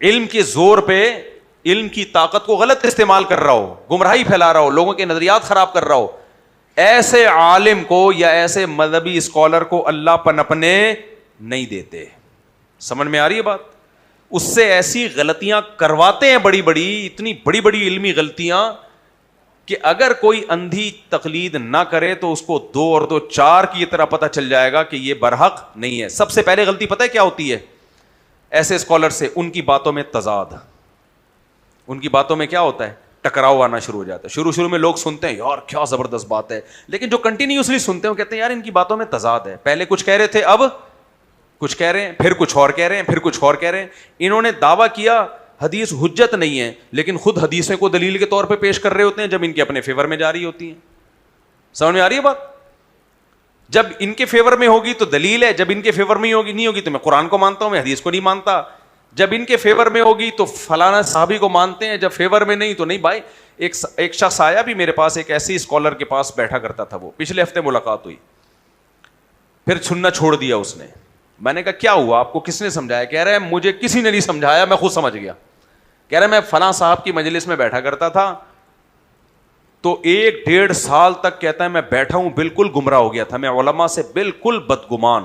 علم کے زور پہ علم کی طاقت کو غلط استعمال کر رہا ہو, گمراہی پھیلا رہا ہو, لوگوں کے نظریات خراب کر رہا ہو, ایسے عالم کو یا ایسے مذہبی اسکالر کو اللہ پنپنے نہیں دیتے. سمجھ میں آ رہی ہے بات؟ اس سے ایسی غلطیاں کرواتے ہیں بڑی بڑی, اتنی بڑی بڑی علمی غلطیاں کہ اگر کوئی اندھی تقلید نہ کرے تو اس کو 2 اور 2 4 کی طرح پتہ چل جائے گا کہ یہ برحق نہیں ہے. سب سے پہلے غلطی پتہ ہے کیا ہوتی ہے ایسے اسکالر سے؟ ان کی باتوں میں تضاد, ان کی باتوں میں کیا ہوتا ہے, ٹکراؤ آنا شروع ہو جاتا ہے. شروع میں لوگ سنتے ہیں یار کیا زبردست بات ہے, لیکن جو کنٹینیوسلی سنتے ہیں وہ کہتے ہیں یار ان کی باتوں میں تضاد ہے, پہلے کچھ کہہ رہے تھے اب کچھ کہہ رہے ہیں, پھر کچھ اور کہہ رہے ہیں, پھر کچھ اور کہہ رہے ہیں. انہوں نے دعویٰ کیا حدیث حجت نہیں ہے, لیکن خود حدیثیں کو دلیل کے طور پہ پیش کر رہے ہوتے ہیں جب ان کے اپنے فیور میں جاری ہوتی ہیں. سمجھ میں آ رہی ہے بات؟ جب ان کے فیور میں ہوگی تو دلیل ہے, جب ان کے فیور میں ہوگی نہیں ہوگی تو میں قرآن کو مانتا ہوں, میں حدیث کو نہیں مانتا. جب ان کے فیور میں ہوگی تو فلانا صحابی کو مانتے ہیں, جب فیور میں نہیں تو نہیں. بھائی ایک شخص آیا بھی میرے پاس, ایک ایسی اسکالر کے پاس بیٹھا کرتا تھا, وہ پچھلے ہفتے ملاقات ہوئی, پھر سننا چھوڑ دیا اس نے. میں نے کہا کیا ہوا, آپ کو کس نے سمجھایا؟ کہہ رہا ہے مجھے کسی نے نہیں سمجھایا, میں خود سمجھ گیا. کہہ رہا ہے میں فلاں صاحب کی مجلس میں بیٹھا کرتا تھا تو 1 1.5 سال تک کہتا ہے میں بیٹھا ہوں بالکل گمراہ ہو گیا تھا, میں علماء سے بالکل بدگمان,